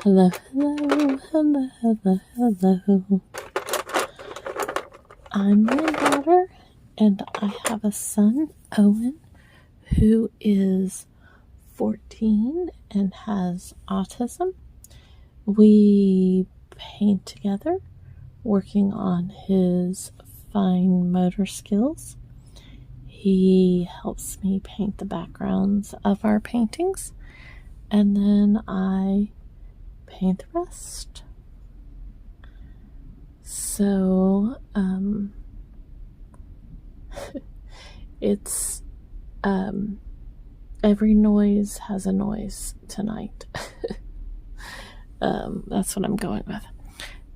Hello, hello, hello, hello, hello. I'm my daughter, and I have a son, Owen, who is 14 and has autism. We paint together, working on his fine motor skills. He helps me paint the backgrounds of our paintings, and then I paint the rest. So, it's, every noise has a noise tonight. That's what I'm going with.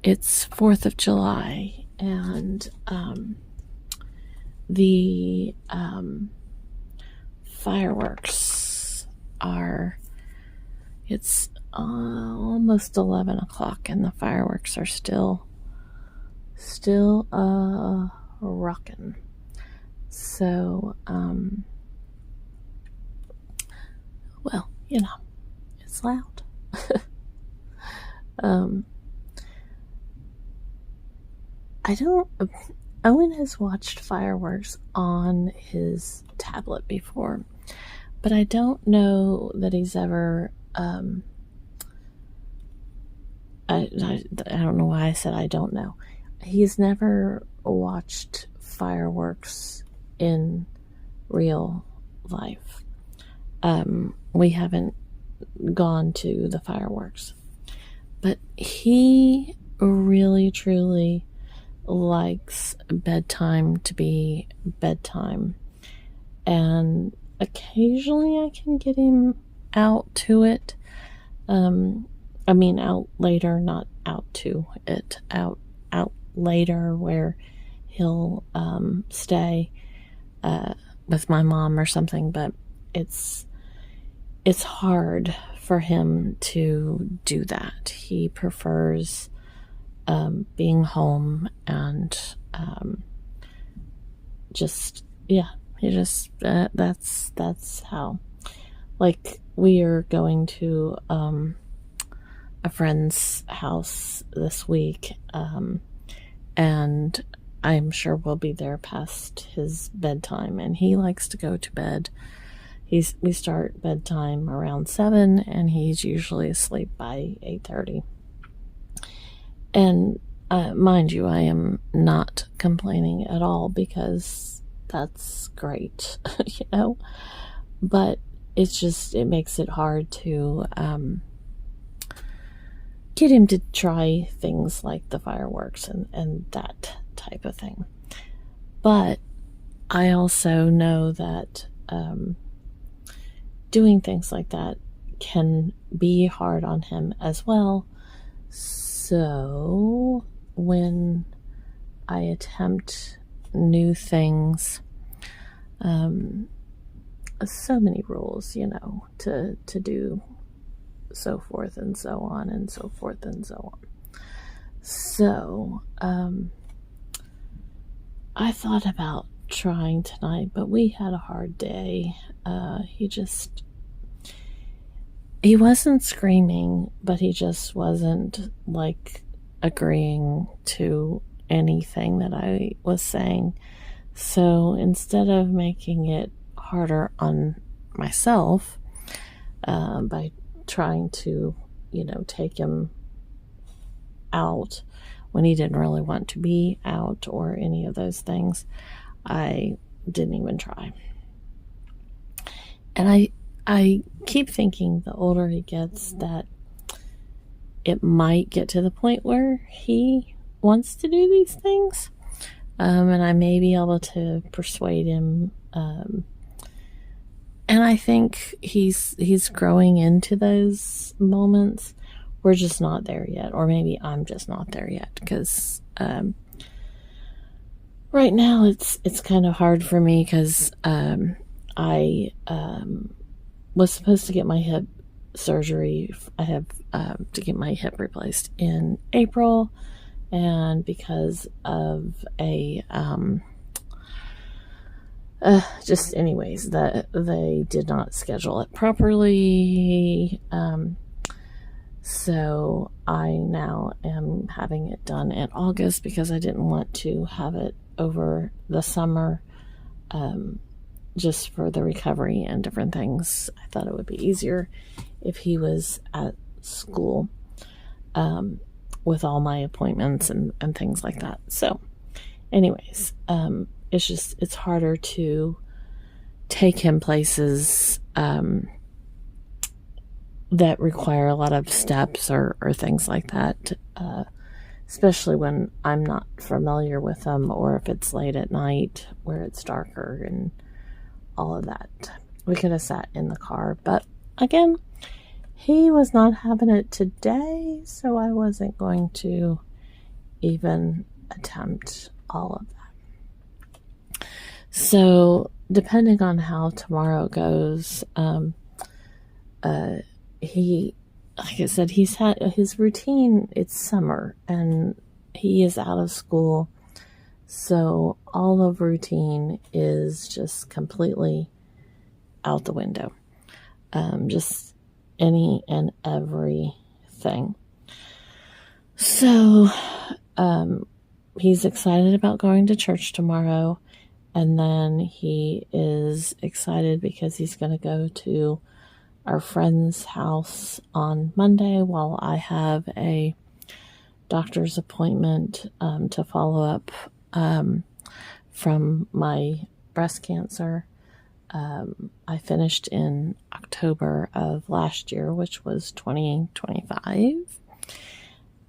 It's 4th of July, and, the, fireworks are, it's almost 11 o'clock, and the fireworks are still rocking. So, well, you know, it's loud. Owen has watched fireworks on his tablet before, but I don't know that he's ever, I don't know why I said I don't know. He's never watched fireworks in real life. We haven't gone to the fireworks, but he really truly likes bedtime to be bedtime, and occasionally I can get him out to it. Out later, not out to it, out later, where he'll stay with my mom or something, but it's hard for him to do that. He prefers being home and that's how. Like, we are going to a friend's house this week, and I'm sure we'll be there past his bedtime, and he likes to go to bed. We start bedtime around 7, and he's usually asleep by 8:30. And mind you, I am not complaining at all, because that's great, you know. But it makes it hard to get him to try things like the fireworks and that type of thing. But I also know that doing things like that can be hard on him as well. So when I attempt new things, so many rules, you know, to do, so forth and so on and so forth and so on. So I thought about trying tonight, but we had a hard day. He wasn't screaming, but he just wasn't, like, agreeing to anything that I was saying. So instead of making it harder on myself by trying to, you know, take him out when he didn't really want to be out or any of those things, I didn't even try. And I keep thinking the older he gets that it might get to the point where he wants to do these things. And I may be able to persuade him. And I think he's growing into those moments. We're just not there yet. Or maybe I'm just not there yet. Because right now it's kind of hard for me, because I was supposed to get my hip surgery. I have to get my hip replaced in April, and because of a just anyways, that they did not schedule it properly, So I now am having it done in August because I didn't want to have it over the summer, just for the recovery and different things. I thought it would be easier if he was at school, with all my appointments and things like that. So anyways, it's harder to take him places that require a lot of steps or things like that, especially when I'm not familiar with them, or if it's late at night where it's darker and all of that. We could have sat in the car, but again, he was not having it today, so I wasn't going to even attempt all of that. So depending on how tomorrow goes, he, like I said, he's had his routine. It's summer and he is out of school, so all of routine is just completely out the window. Just any and everything. So he's excited about going to church tomorrow, and then he is excited because he's going to go to our friend's house on Monday while I have a doctor's appointment to follow up from my breast cancer. I finished in October of last year, which was 2025.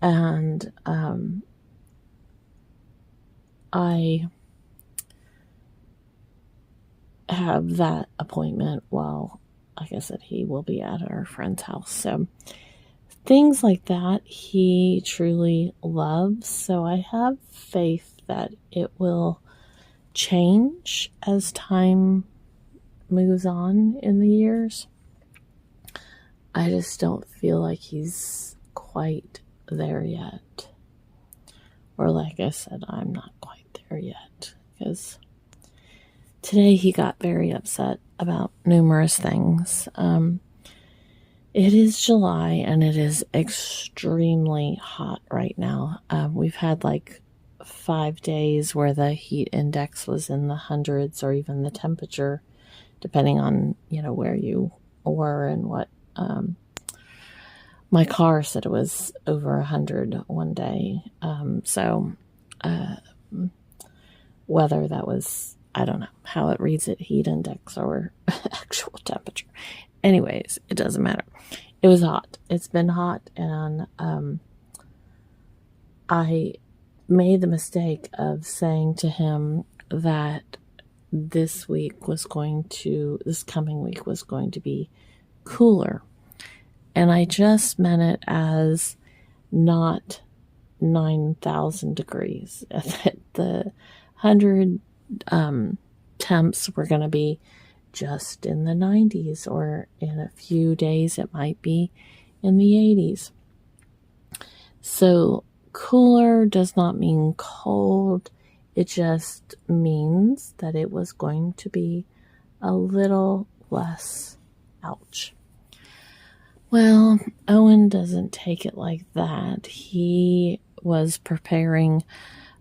And I have that appointment while, like I said, he will be at our friend's house. So things like that he truly loves. So I have faith that it will change as time moves on in the years. I just don't feel like he's quite there yet. Or like I said, I'm not quite there yet, because today he got very upset about numerous things. It is July and it is extremely hot right now. We've had like 5 days where the heat index was in the hundreds, or even the temperature, depending on, where you were and what. My car said it was over 100 one day. Whether that was, I don't know how it reads it, heat index or actual temperature. Anyways, it doesn't matter. It was hot. It's been hot, and I made the mistake of saying to him that this coming week was going to be cooler. And I just meant it as not 9,000 degrees. The 100 temps were going to be just in the 90s, or in a few days it might be in the 80s. So cooler does not mean cold. It just means that it was going to be a little less. Ouch. Well, Owen doesn't take it like that. He was preparing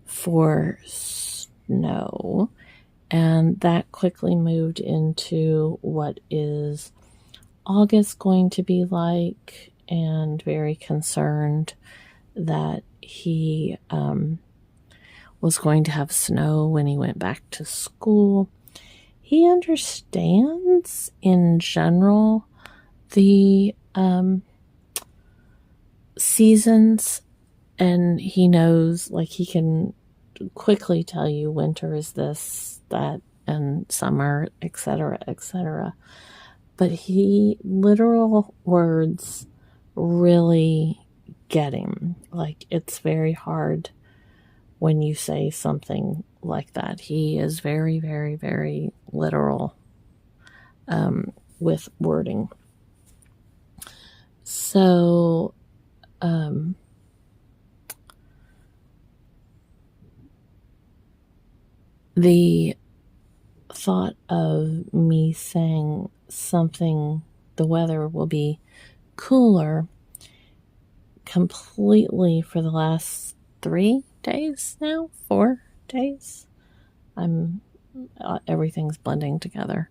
for snow, and that quickly moved into what is August going to be like, and very concerned that he was going to have snow when he went back to school. He understands in general the seasons, and he knows, like, he can quickly tell you winter is this, that, and summer, etc., etc. But literal words really get him. Like, it's very hard when you say something like that. He is very, very, very literal with wording. So, the thought of me saying something, the weather will be cooler, completely for the last 3 days now, 4 days. Everything's blending together.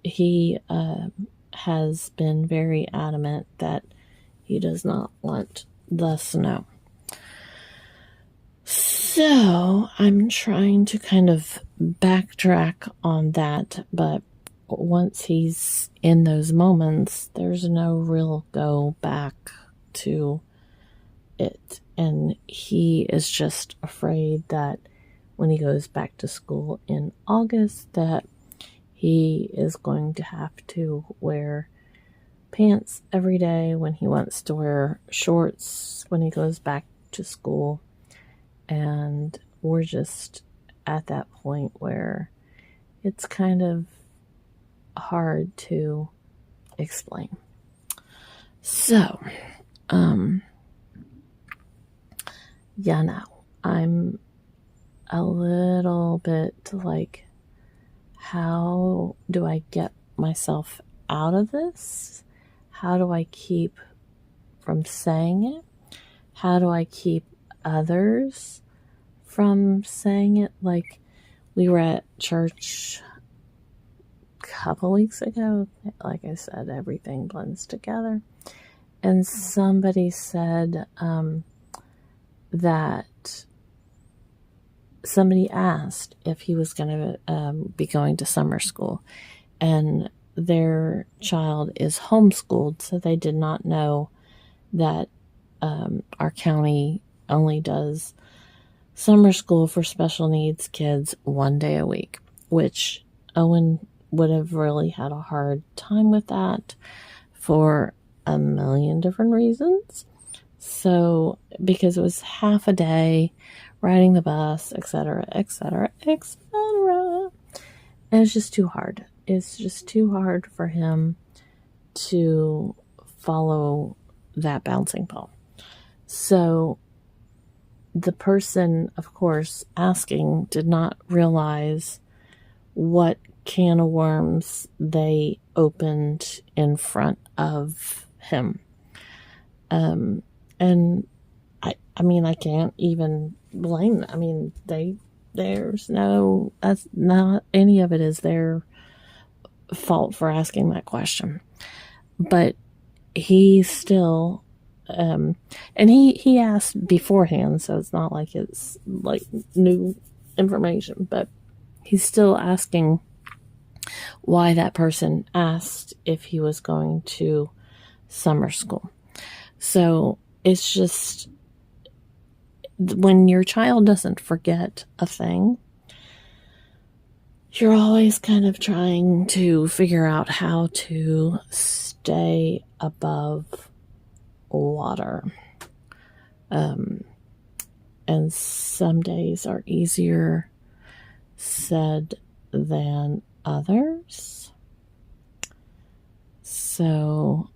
He has been very adamant that he does not want the snow. So I'm trying to kind of backtrack on that, but once he's in those moments, there's no real go back to it. And he is just afraid that when he goes back to school in August, that he is going to have to wear pants every day when he wants to wear shorts when he goes back to school. And we're just at that point where it's kind of hard to explain. So, no, I'm a little bit like, how do I get myself out of this? How do I keep from saying it? How do I keep others from saying it? Like, we were at church a couple weeks ago. Like I said, everything blends together. And somebody said that somebody asked if he was going to be going to summer school, and their child is homeschooled, so they did not know that our county only does summer school for special needs kids 1 day a week, which Owen would have really had a hard time with that for a million different reasons. So, because it was half a day, riding the bus, etc., etc., etc., and it's just too hard. It's just too hard for him to follow that bouncing ball. So, the person, of course, asking did not realize what can of worms they opened in front of him. And I mean, I can't even blame them. I mean, there's no, that's not, any of it is their fault for asking that question. But he still, and he asked beforehand, so it's not like it's like new information, but he's still asking why that person asked if he was going to summer school. So it's just, when your child doesn't forget a thing, you're always kind of trying to figure out how to stay above water. And some days are easier said than others. So,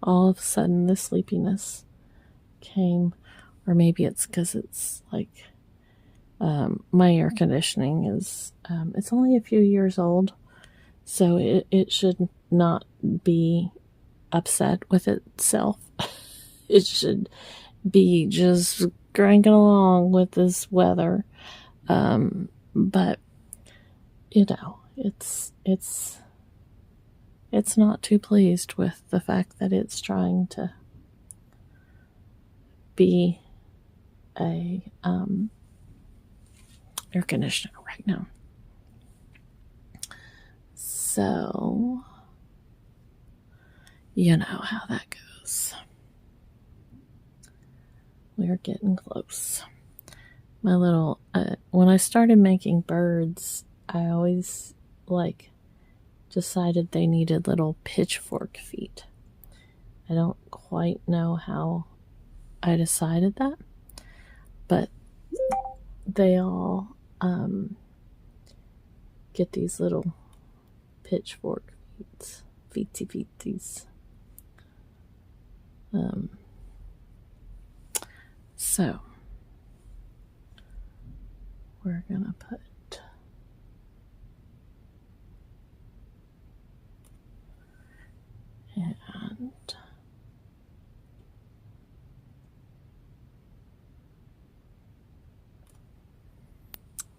all of a sudden the sleepiness came, or maybe it's because it's like my air conditioning is it's only a few years old, so it should not be upset with itself. It should be just cranking along with this weather, but it's not too pleased with the fact that it's trying to be a air conditioner right now. So, you know how that goes. We're getting close. My little, when I started making birds, I always decided they needed little pitchfork feet. I don't quite know how I decided that, but they all get these little pitchfork feeties. So we're gonna put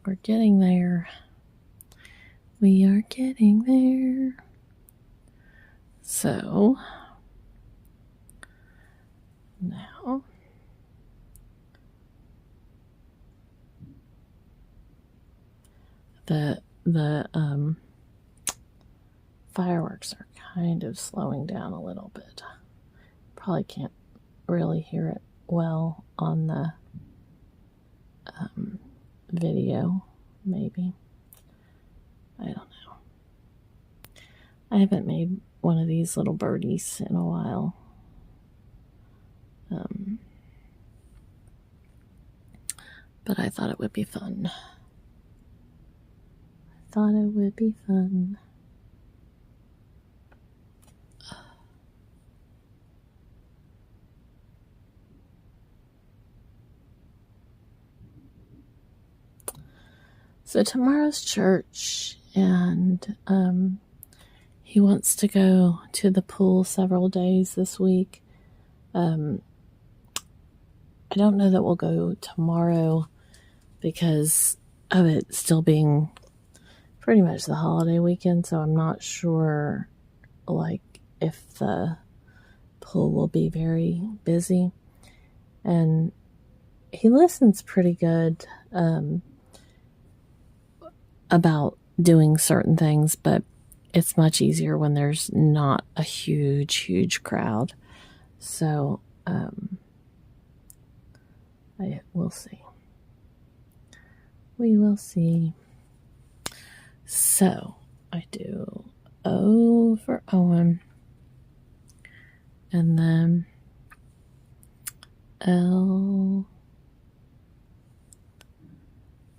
We're getting there. We are getting there. So, now, the fireworks are kind of slowing down a little bit. Probably can't really hear it well on the video, maybe. I don't know. I haven't made one of these little birdies in a while. But I thought it would be fun. So tomorrow's church, and he wants to go to the pool several days this week. I don't know that we'll go tomorrow because of it still being pretty much the holiday weekend, so I'm not sure if the pool will be very busy. And he listens pretty good about doing certain things, but it's much easier when there's not a huge crowd. So we'll see. We will see. So I do O for Owen, and then L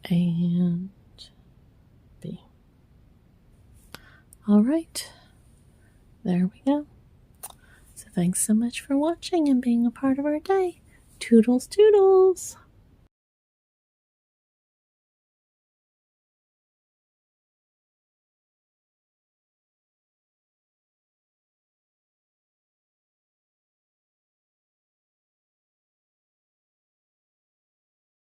and B. All right, there we go. So thanks so much for watching and being a part of our day. Toodles, toodles.